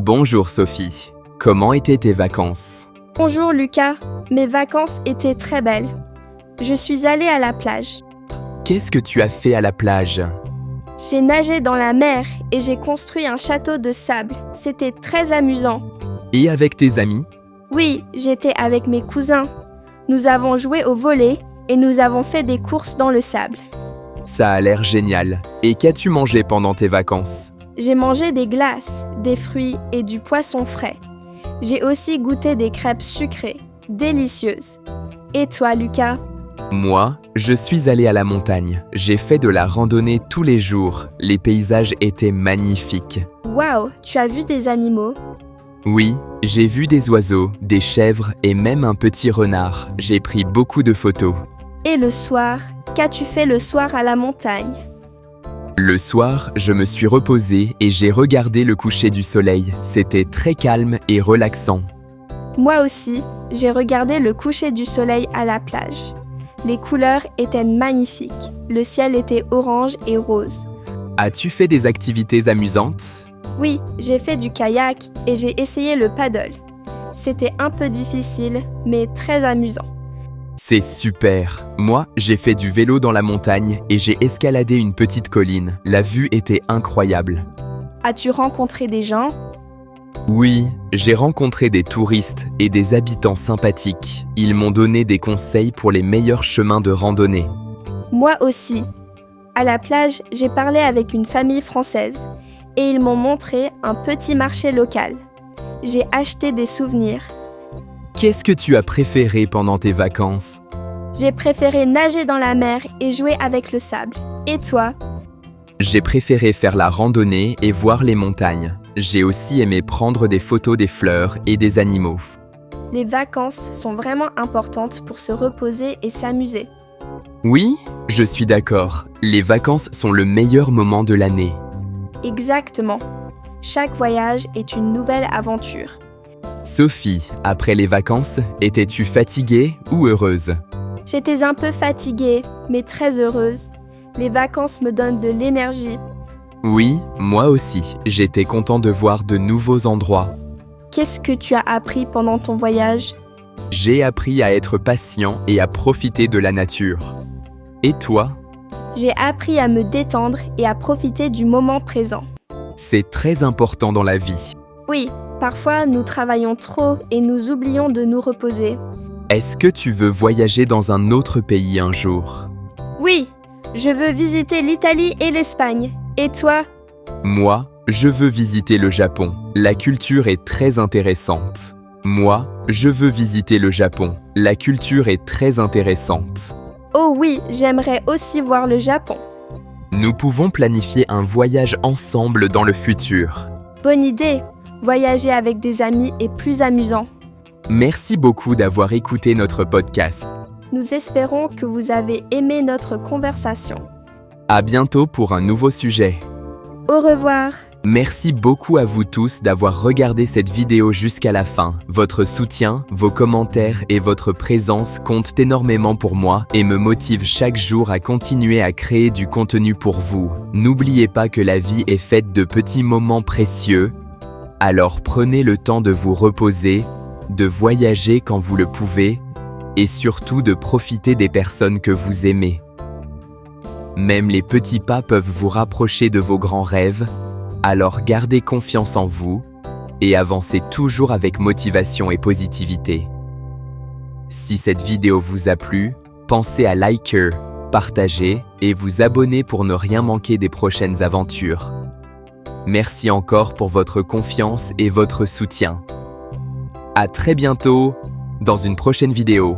Bonjour Sophie, comment étaient tes vacances? Bonjour Lucas, mes vacances étaient très belles. Je suis allée à la plage. Qu'est-ce que tu as fait à la plage? J'ai nagé dans la mer et j'ai construit un château de sable. C'était très amusant. Et avec tes amis? Oui, j'étais avec mes cousins. Nous avons joué au volley et nous avons fait des courses dans le sable. Ça a l'air génial. Et qu'as-tu mangé pendant tes vacances? J'ai mangé des glaces, des fruits et du poisson frais. J'ai aussi goûté des crêpes sucrées, délicieuses. Et toi, Lucas? Moi, je suis allé à la montagne. J'ai fait de la randonnée tous les jours. Les paysages étaient magnifiques. Waouh, tu as vu des animaux? Oui, j'ai vu des oiseaux, des chèvres et même un petit renard. J'ai pris beaucoup de photos. Et le soir, qu'as-tu fait le soir à la montagne? Le soir, je me suis reposé et j'ai regardé le coucher du soleil. C'était très calme et relaxant. Moi aussi, j'ai regardé le coucher du soleil à la plage. Les couleurs étaient magnifiques. Le ciel était orange et rose. As-tu fait des activités amusantes? Oui, j'ai fait du kayak et j'ai essayé le paddle. C'était un peu difficile, mais très amusant. C'est super! Moi, j'ai fait du vélo dans la montagne et j'ai escaladé une petite colline. La vue était incroyable. As-tu rencontré des gens? Oui, j'ai rencontré des touristes et des habitants sympathiques. Ils m'ont donné des conseils pour les meilleurs chemins de randonnée. Moi aussi. À la plage, j'ai parlé avec une famille française et ils m'ont montré un petit marché local. J'ai acheté des souvenirs. Qu'est-ce que tu as préféré pendant tes vacances? J'ai préféré nager dans la mer et jouer avec le sable. Et toi? J'ai préféré faire la randonnée et voir les montagnes. J'ai aussi aimé prendre des photos des fleurs et des animaux. Les vacances sont vraiment importantes pour se reposer et s'amuser. Oui, je suis d'accord. Les vacances sont le meilleur moment de l'année. Exactement. Chaque voyage est une nouvelle aventure. Sophie, après les vacances, étais-tu fatiguée ou heureuse? J'étais un peu fatiguée, mais très heureuse. Les vacances me donnent de l'énergie. Oui, moi aussi. J'étais content de voir de nouveaux endroits. Qu'est-ce que tu as appris pendant ton voyage? J'ai appris à être patient et à profiter de la nature. Et toi? J'ai appris à me détendre et à profiter du moment présent. C'est très important dans la vie. Oui, parfois nous travaillons trop et nous oublions de nous reposer. Est-ce que tu veux voyager dans un autre pays un jour? Oui, je veux visiter l'Italie et l'Espagne. Et toi? Moi, je veux visiter le Japon. La culture est très intéressante. Moi, je veux visiter le Japon. La culture est très intéressante. Oh oui, j'aimerais aussi voir le Japon. Nous pouvons planifier un voyage ensemble dans le futur. Bonne idée! Voyager avec des amis est plus amusant. Merci beaucoup d'avoir écouté notre podcast. Nous espérons que vous avez aimé notre conversation. À bientôt pour un nouveau sujet. Au revoir! Merci beaucoup à vous tous d'avoir regardé cette vidéo jusqu'à la fin. Votre soutien, vos commentaires et votre présence comptent énormément pour moi et me motivent chaque jour à continuer à créer du contenu pour vous. N'oubliez pas que la vie est faite de petits moments précieux. Alors prenez le temps de vous reposer, de voyager quand vous le pouvez et surtout de profiter des personnes que vous aimez. Même les petits pas peuvent vous rapprocher de vos grands rêves, alors gardez confiance en vous et avancez toujours avec motivation et positivité. Si cette vidéo vous a plu, pensez à liker, partager et vous abonner pour ne rien manquer des prochaines aventures. Merci encore pour votre confiance et votre soutien. À très bientôt dans une prochaine vidéo.